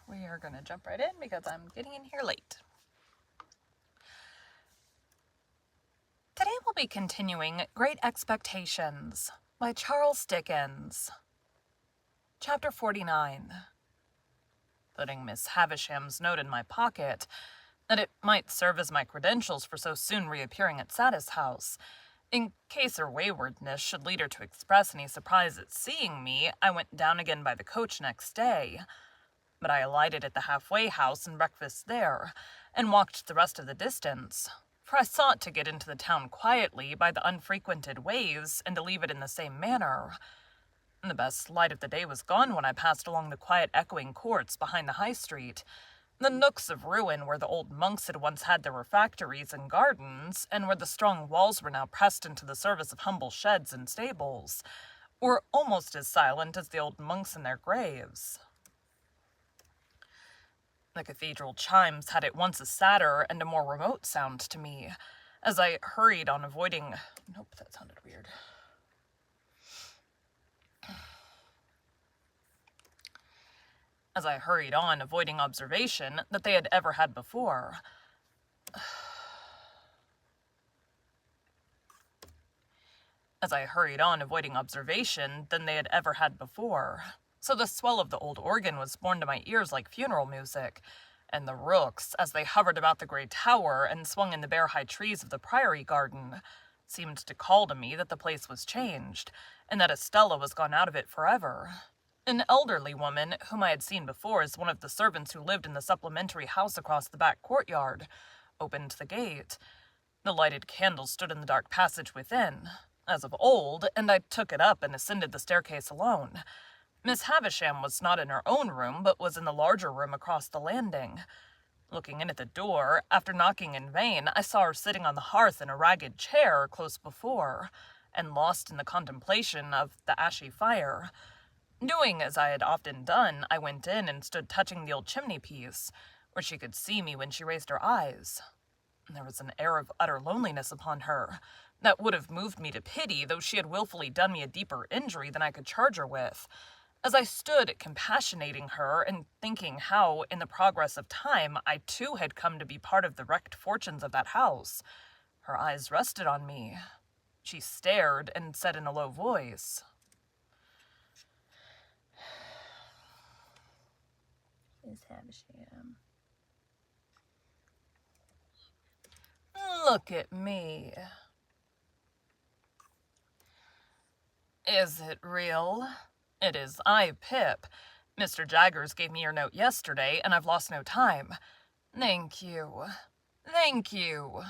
we are going to jump right in because I'm getting in here late. Today we'll be continuing Great Expectations by Charles Dickens. Chapter 49. Putting Miss Havisham's note in my pocket, that it might serve as my credentials for so soon reappearing at Satis House. In case her waywardness should lead her to express any surprise at seeing me, I went down again by the coach next day. But I alighted at the halfway house and breakfasted there, and walked the rest of the distance, for I sought to get into the town quietly by the unfrequented ways, and to leave it in the same manner. The best light of the day was gone when I passed along the quiet echoing courts behind the High Street, the nooks of ruin where the old monks had once had their refectories and gardens, and where the strong walls were now pressed into the service of humble sheds and stables, were almost as silent as the old monks in their graves. The cathedral chimes had at once a sadder and a more remote sound to me, as I hurried on avoiding... Nope, that sounded weird. As I hurried on, avoiding observation, that they had ever had before. So the swell of the old organ was borne to my ears like funeral music, and the rooks, as they hovered about the grey tower and swung in the bare high trees of the priory garden, seemed to call to me that the place was changed, and that Estella was gone out of it forever. An elderly woman, whom I had seen before as one of the servants who lived in the supplementary house across the back courtyard, opened the gate. The lighted candle stood in the dark passage within, as of old, and I took it up and ascended the staircase alone. Miss Havisham was not in her own room, but was in the larger room across the landing. Looking in at the door, after knocking in vain, I saw her sitting on the hearth in a ragged chair close before, and lost in the contemplation of the ashy fire. Doing as I had often done, I went in and stood touching the old chimney-piece, where she could see me when she raised her eyes. There was an air of utter loneliness upon her, that would have moved me to pity, though she had wilfully done me a deeper injury than I could charge her with. As I stood compassionating her, and thinking how, in the progress of time, I too had come to be part of the wrecked fortunes of that house, her eyes rested on me. She stared, and said in a low voice, "Miss Havisham, look at me. Is it real? It is I, Pip. Mr. Jaggers gave me your note yesterday, and I've lost no time. Thank you. Thank you."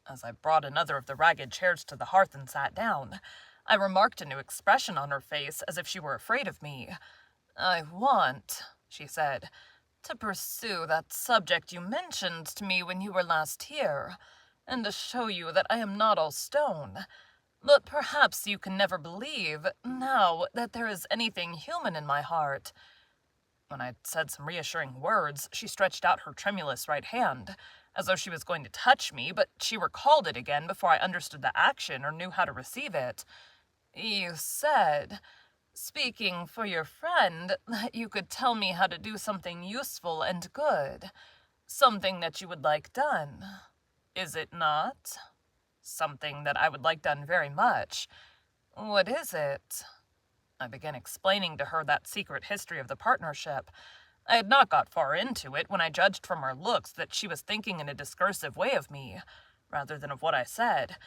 As I brought another of the ragged chairs to the hearth and sat down, I remarked a new expression on her face, as if she were afraid of me. "I want," she said, "to pursue that subject you mentioned to me when you were last here, and to show you that I am not all stone. But perhaps you can never believe, now, that there is anything human in my heart." When I had said some reassuring words, she stretched out her tremulous right hand, as though she was going to touch me, but she recalled it again before I understood the action or knew how to receive it. "You said, speaking for your friend, that you could tell me how to do something useful and good, something that you would like done. Is it not?" "Something that I would like done very much." "What is it?" I began explaining to her that secret history of the partnership. I had not got far into it when I judged from her looks that she was thinking in a discursive way of me, rather than of what I said.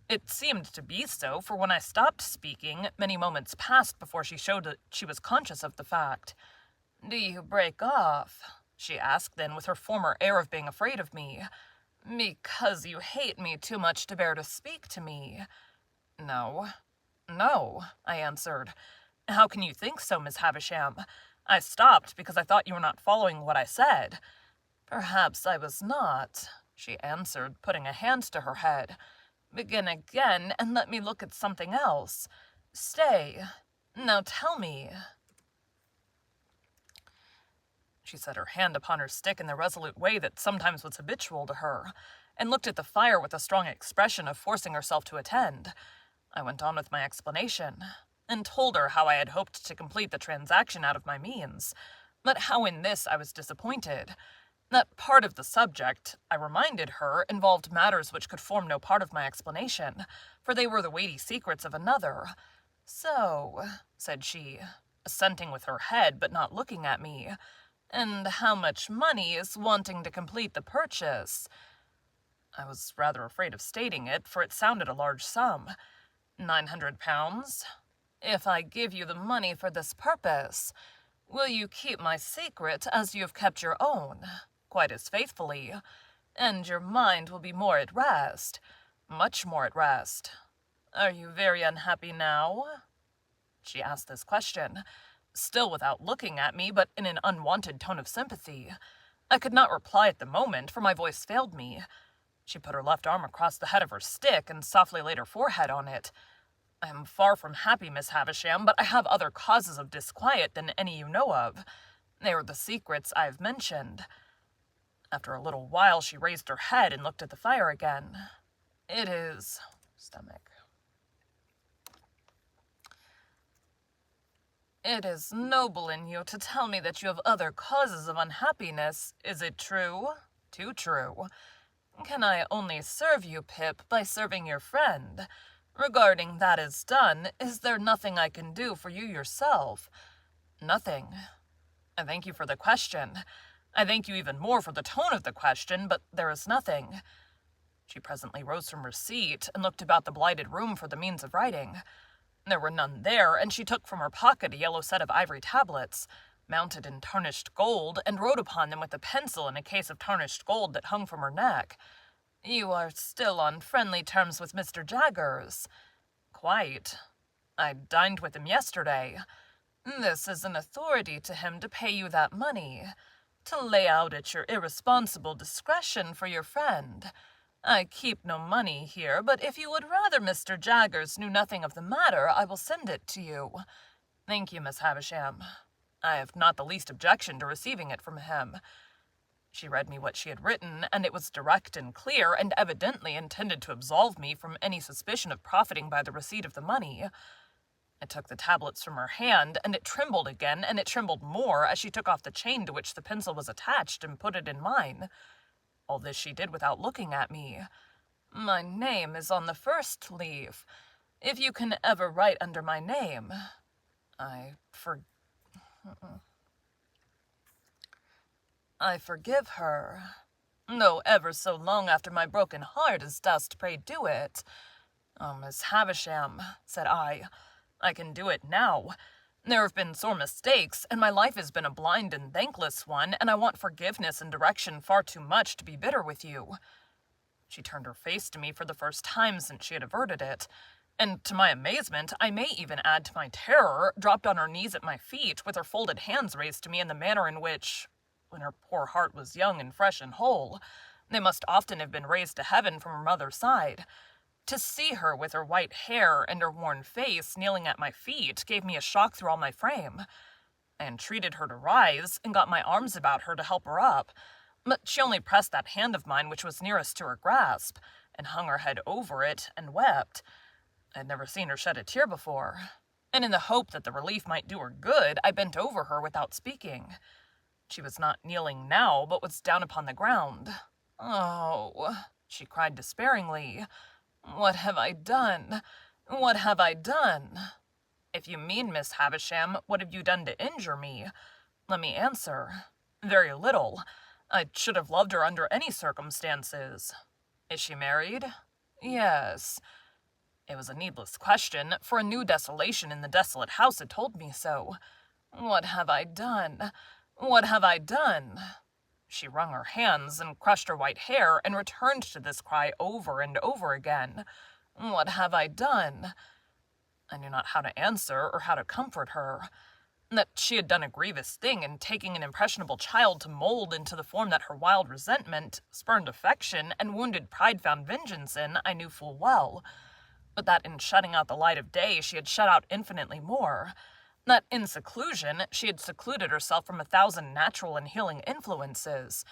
It seemed to be so, for when I stopped speaking, many moments passed before she showed that she was conscious of the fact. "Do you break off?" she asked then, with her former air of being afraid of me. "Because you hate me too much to bear to speak to me?" No, I answered. "How can you think so, Miss Havisham? I stopped because I thought you were not following what I said." "Perhaps I was not," she answered, putting a hand to her head. "Begin again, and let me look at something else. Stay. Now tell me." She set her hand upon her stick in the resolute way that sometimes was habitual to her, and looked at the fire with a strong expression of forcing herself to attend. I went on with my explanation, and told her how I had hoped to complete the transaction out of my means, But how in this I was disappointed. That part of the subject, I reminded her, involved matters which could form no part of my explanation, for they were the weighty secrets of another. "So," said she, assenting with her head but not looking at me, "and how much money is wanting to complete the purchase?" I was rather afraid of stating it, for it sounded a large sum. £900. "If I give you the money for this purpose, will you keep my secret as you have kept your own, quite as faithfully, and your mind will be more at rest, much more at rest? Are you very unhappy now?" She asked this question, still without looking at me, but in an unwonted tone of sympathy. I could not reply at the moment, for my voice failed me. She put her left arm across the head of her stick and softly laid her forehead on it. "I am far from happy, Miss Havisham, but I have other causes of disquiet than any you know of. They are the secrets I have mentioned." After a little while she raised her head and looked at the fire again. "It is... It is noble in you to tell me that you have other causes of unhappiness. Is it true?" "Too true." "Can I only serve you, Pip, by serving your friend? Regarding that is done, is there nothing I can do for you yourself?" "Nothing." "I thank you for the question. I thank you even more for the tone of the question, but there is nothing." She presently rose from her seat and looked about the blighted room for the means of writing. There were none there, and she took from her pocket a yellow set of ivory tablets, mounted in tarnished gold, and wrote upon them with a pencil in a case of tarnished gold that hung from her neck. "You are still on friendly terms with Mr. Jaggers?" "Quite. I dined with him yesterday." "This is an authority to him to pay you that money, to lay out at your irresponsible discretion for your friend. I keep no money here, but if you would rather Mr. Jaggers knew nothing of the matter, I will send it to you." "Thank you, Miss Havisham. I have not the least objection to receiving it from him." She read me what she had written, and it was direct and clear, and evidently intended to absolve me from any suspicion of profiting by the receipt of the money. I took the tablets from her hand, and it trembled again, and it trembled more as she took off the chain to which the pencil was attached and put it in mine. All this she did without looking at me. "My name is on the first leaf. If you can ever write under my name, I forgive her. Though ever so long after my broken heart as dost pray do it." "Oh, Miss Havisham," said I can do it now. There have been sore mistakes, and my life has been a blind and thankless one, and I want forgiveness and direction far too much to be bitter with you." She turned her face to me for the first time since she had averted it, and to my amazement, I may even add to my terror, dropped on her knees at my feet, with her folded hands raised to me in the manner in which, when her poor heart was young and fresh and whole, they must often have been raised to heaven from her mother's side. To see her with her white hair and her worn face kneeling at my feet gave me a shock through all my frame. I entreated her to rise, and got my arms about her to help her up, but she only pressed that hand of mine which was nearest to her grasp, and hung her head over it, and wept. I had never seen her shed a tear before, and in the hope that the relief might do her good, I bent over her without speaking. She was not kneeling now, but was down upon the ground. "Oh," she cried despairingly, "what have I done? What have I done?" "If you mean, Miss Havisham, what have you done to injure me? Let me answer. Very little. I should have loved her under any circumstances." "Is she married?" "Yes." It was a needless question, for a new desolation in the desolate house had told me so. "What have I done? What have I done?" She wrung her hands and crushed her white hair, and returned to this cry over and over again. "What have I done?" I knew not how to answer or how to comfort her. That she had done a grievous thing in taking an impressionable child to mold into the form that her wild resentment, spurned affection, and wounded pride found vengeance in, I knew full well. But that in shutting out the light of day she had shut out infinitely more. That in seclusion she had secluded herself from 1,000 natural and healing influences.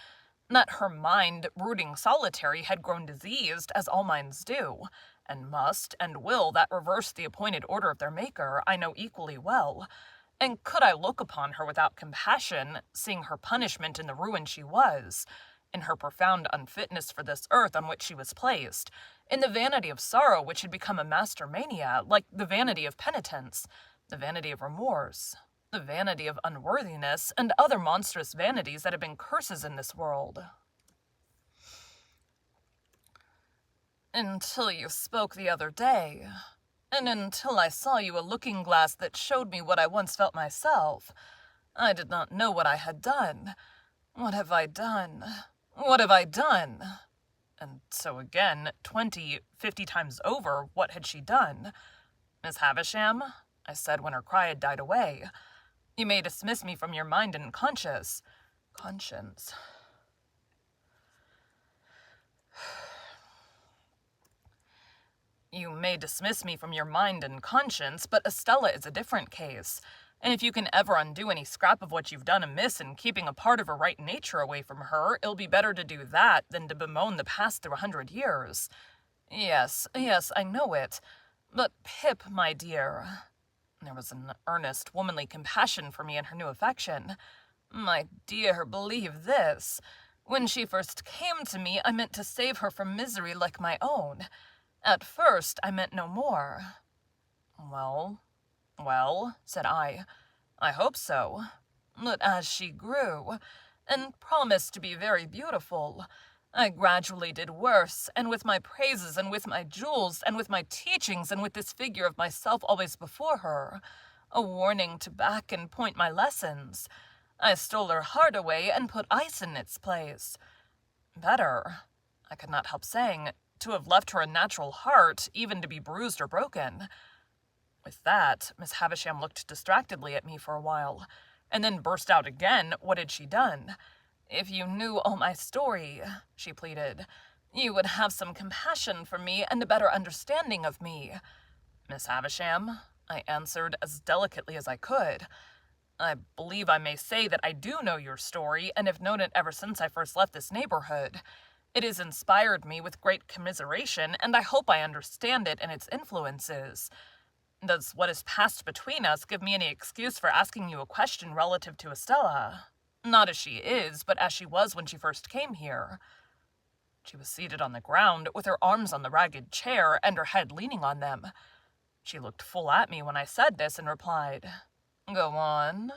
That her mind, brooding solitary, had grown diseased, as all minds do, and must and will that reverse the appointed order of their Maker, I know equally well. And could I look upon her without compassion, seeing her punishment in the ruin she was, in her profound unfitness for this earth on which she was placed, in the vanity of sorrow which had become a master mania, like the vanity of penitence, the vanity of remorse, the vanity of unworthiness, and other monstrous vanities that have been curses in this world? Until you spoke the other day, and until I saw you a looking-glass that showed me what I once felt myself, I did not know what I had done. What have I done? What have I done? And so again, 20, 50 times over, what had she done? Miss Havisham, I said when her cry had died away, you may dismiss me from your mind and conscience. You may dismiss me from your mind and conscience, but Estella is a different case. And if you can ever undo any scrap of what you've done amiss in keeping a part of her right nature away from her, it'll be better to do that than to bemoan the past through 100 years. Yes, I know it. But Pip, my dear... There was an earnest, womanly compassion for me in her new affection. My dear, believe this. When she first came to me, I meant to save her from misery like my own. At first, I meant no more. Well, said I hope so. But as she grew, and promised to be very beautiful, I gradually did worse, and with my praises, and with my jewels, and with my teachings, and with this figure of myself always before her, a warning to back and point my lessons, I stole her heart away and put ice in its place. Better, I could not help saying, to have left her a natural heart, even to be bruised or broken. With that, Miss Havisham looked distractedly at me for a while, and then burst out again. What had she done? If you knew all my story, she pleaded, you would have some compassion for me and a better understanding of me. Miss Havisham, I answered as delicately as I could, I believe I may say that I do know your story, and have known it ever since I first left this neighborhood. It has inspired me with great commiseration, and I hope I understand it and its influences. Does what has passed between us give me any excuse for asking you a question relative to Estella? Not as she is, but as she was when she first came here. She was seated on the ground, with her arms on the ragged chair, and her head leaning on them. She looked full at me when I said this, and replied, Go on.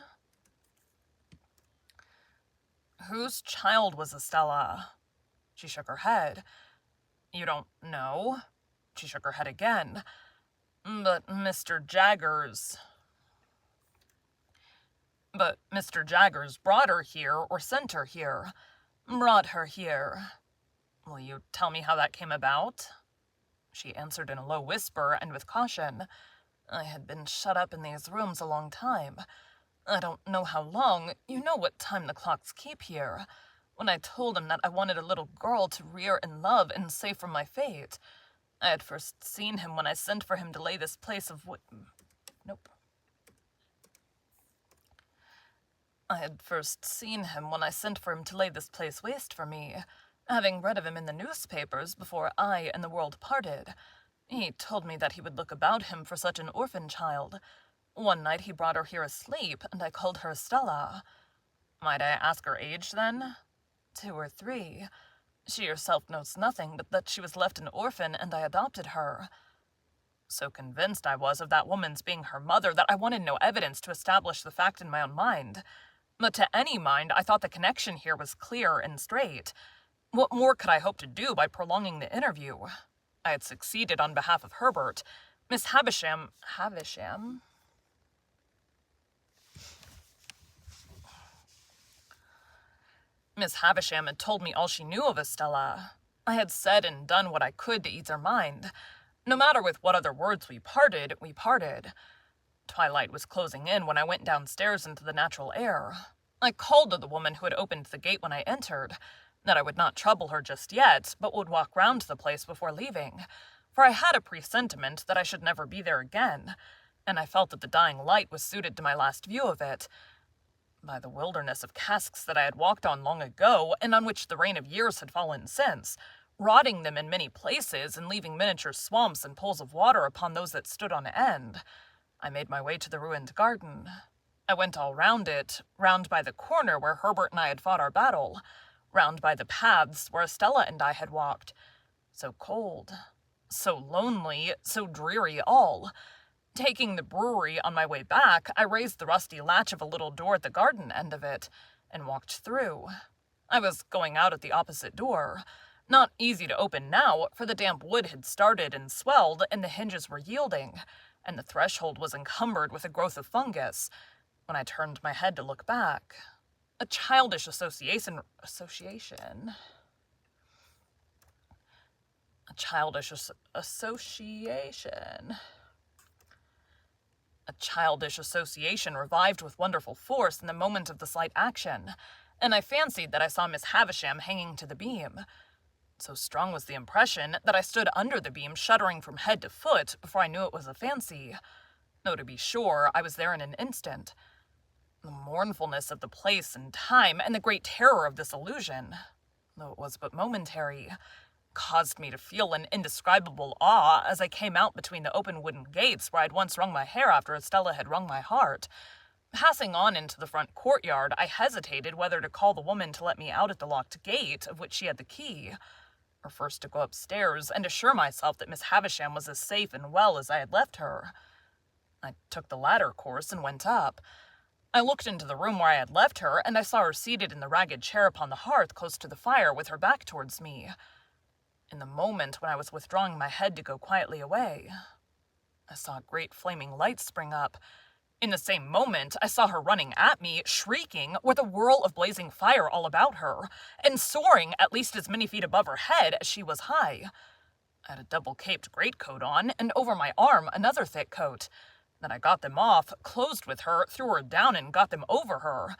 Whose child was Estella? She shook her head. You don't know? She shook her head again. But Mr. Jaggers brought her here, or sent her here. Brought her here. Will you tell me how that came about? She answered in a low whisper and with caution. I had been shut up in these rooms a long time. I don't know how long. You know what time the clocks keep here. When I told him that I wanted a little girl to rear and love and save from my fate, I had first seen him when I sent for him to lay this place of I had first seen him when I sent for him to lay this place waste for me, having read of him in the newspapers before I and the world parted. He told me that he would look about him for such an orphan child. One night he brought her here asleep, and I called her Estella. Might I ask her age, then? 2 or 3. She herself knows nothing but that she was left an orphan, and I adopted her. So convinced I was of that woman's being her mother that I wanted no evidence to establish the fact in my own mind. But to any mind, I thought the connection here was clear and straight. What more could I hope to do by prolonging the interview? I had succeeded on behalf of Herbert. Miss Havisham... Miss Havisham had told me all she knew of Estella. I had said and done what I could to ease her mind. No matter with what other words we parted, we parted. Twilight was closing in when I went downstairs into the natural air. I called to the woman who had opened the gate when I entered, that I would not trouble her just yet, but would walk round the place before leaving, for I had a presentiment that I should never be there again, and I felt that the dying light was suited to my last view of it. By the wilderness of casks that I had walked on long ago, and on which the rain of years had fallen since, rotting them in many places and leaving miniature swamps and pools of water upon those that stood on end, I made my way to the ruined garden. I went all round it, round by the corner where Herbert and I had fought our battle, round by the paths where Estella and I had walked. So cold, so lonely, so dreary all. Taking the brewery on my way back, I raised the rusty latch of a little door at the garden end of it, and walked through. I was going out at the opposite door. Not easy to open now, for the damp wood had started and swelled, and the hinges were yielding, and the threshold was encumbered with a growth of fungus, when I turned my head to look back. A childish association. A childish association revived with wonderful force in the moment of the slight action, and I fancied that I saw Miss Havisham hanging to the beam. So strong was the impression that I stood under the beam shuddering from head to foot before I knew it was a fancy, though to be sure I was there in an instant. The mournfulness of the place and time, and the great terror of this illusion, though it was but momentary, caused me to feel an indescribable awe as I came out between the open wooden gates where I'd once wrung my hair after Estella had wrung my heart. Passing on into the front courtyard, I hesitated whether to call the woman to let me out at the locked gate, of which she had the key, or first to go upstairs and assure myself that Miss Havisham was as safe and well as I had left her. I took the latter course and went up. I looked into the room where I had left her, and I saw her seated in the ragged chair upon the hearth close to the fire with her back towards me. In the moment when I was withdrawing my head to go quietly away, I saw a great flaming light spring up. In the same moment, I saw her running at me, shrieking, with a whirl of blazing fire all about her, and soaring at least as many feet above her head as she was high. I had a double-caped greatcoat on, and over my arm another thick coat. Then I got them off, closed with her, threw her down and got them over her.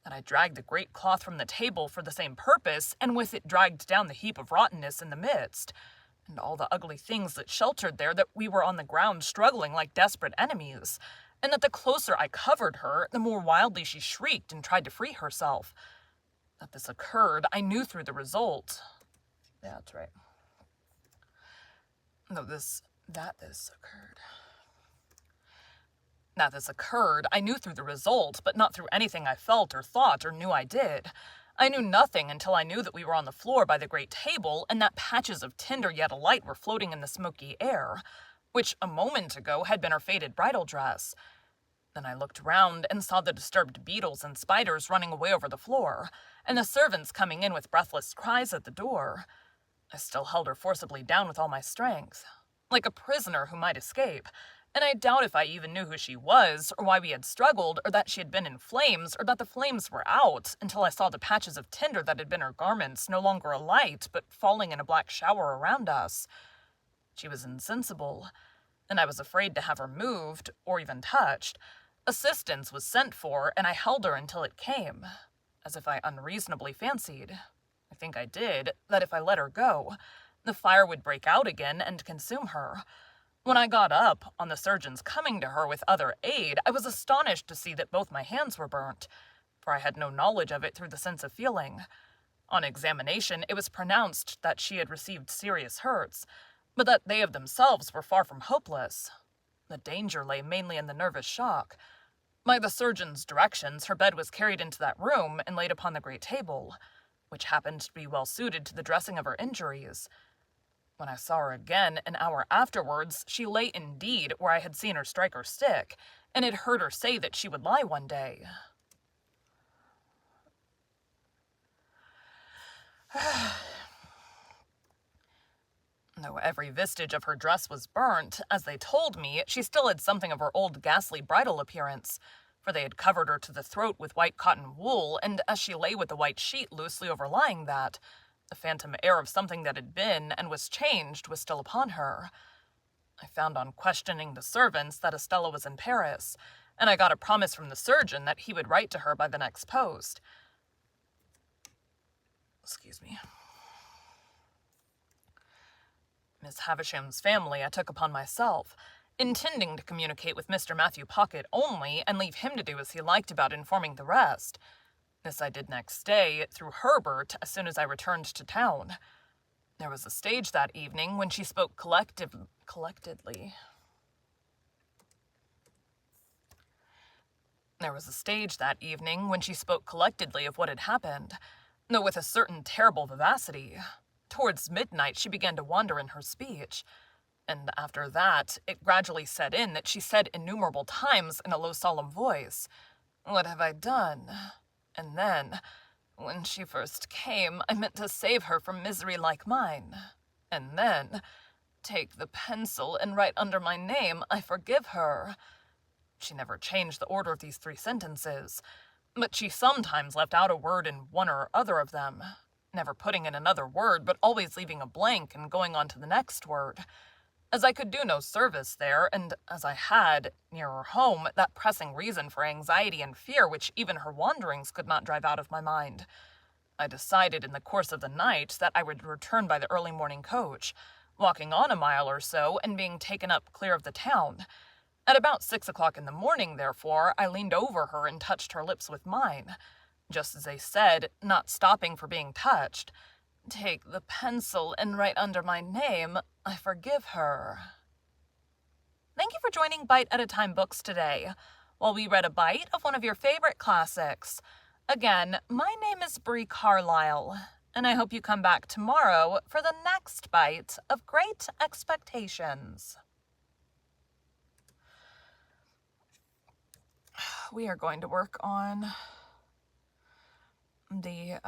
Then I dragged the great cloth from the table for the same purpose, and with it dragged down the heap of rottenness in the midst, and all the ugly things that sheltered there, that we were on the ground struggling like desperate enemies, and that the closer I covered her, the more wildly she shrieked and tried to free herself. That this occurred, I knew through the result. Yeah, that's right. That this occurred, I knew through the result, but not through anything I felt or thought or knew I did. I knew nothing until I knew that we were on the floor by the great table, and that patches of tinder yet alight were floating in the smoky air, which a moment ago had been her faded bridal dress. Then I looked round and saw the disturbed beetles and spiders running away over the floor, and the servants coming in with breathless cries at the door. I still held her forcibly down with all my strength, like a prisoner who might escape, and I doubt if I even knew who she was, or why we had struggled, or that she had been in flames, or that the flames were out, until I saw the patches of tinder that had been her garments no longer alight, but falling in a black shower around us. She was insensible, and I was afraid to have her moved, or even touched. Assistance was sent for, and I held her until it came, as if I unreasonably fancied, I think I did, that if I let her go, the fire would break out again and consume her. When I got up, on the surgeon's coming to her with other aid, I was astonished to see that both my hands were burnt, for I had no knowledge of it through the sense of feeling. On examination, it was pronounced that she had received serious hurts, but that they of themselves were far from hopeless. The danger lay mainly in the nervous shock. By the surgeon's directions, her bed was carried into that room and laid upon the great table, which happened to be well suited to the dressing of her injuries. When I saw her again, an hour afterwards, she lay indeed where I had seen her strike her stick, and had heard her say that she would lie one day. Though every vestige of her dress was burnt, as they told me, she still had something of her old ghastly bridal appearance, for they had covered her to the throat with white cotton wool, and as she lay with the white sheet loosely overlying that, the phantom air of something that had been and was changed was still upon her. I found on questioning the servants that Estella was in Paris, and I got a promise from the surgeon that he would write to her by the next post. Excuse me. Miss Havisham's family I took upon myself, intending to communicate with Mr. Matthew Pocket only, and leave him to do as he liked about informing the rest. This I did next day, through Herbert, as soon as I returned to town. There was a stage that evening when she spoke collectedly. There was a stage that evening when she spoke collectedly of what had happened, though with a certain terrible vivacity. Towards midnight she began to wander in her speech, and after that it gradually set in that she said innumerable times in a low solemn voice, "What have I done?" And then, "When she first came, I meant to save her from misery like mine." And then, "Take the pencil and write under my name, I forgive her." She never changed the order of these 3 sentences, but she sometimes left out a word in one or other of them, never putting in another word, but always leaving a blank and going on to the next word. As I could do no service there, and as I had, nearer home, that pressing reason for anxiety and fear which even her wanderings could not drive out of my mind, I decided in the course of the night that I would return by the early morning coach, walking on a mile or so and being taken up clear of the town. At about 6 o'clock in the morning, therefore, I leaned over her and touched her lips with mine, just as they said, not stopping for being touched, "Take the pencil and write under my name, I forgive her." Thank you for joining Bite at a Time Books today, while we read a bite of one of your favorite classics. Again, my name is Bree Carlile, and I hope you come back tomorrow for the next bite of Great Expectations. We are going to work on the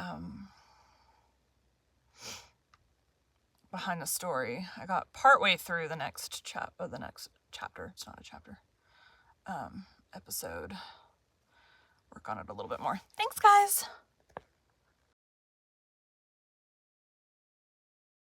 behind the story. I got partway through the next chapter. It's not a chapter. Episode. Work on it a little bit more. Thanks, guys.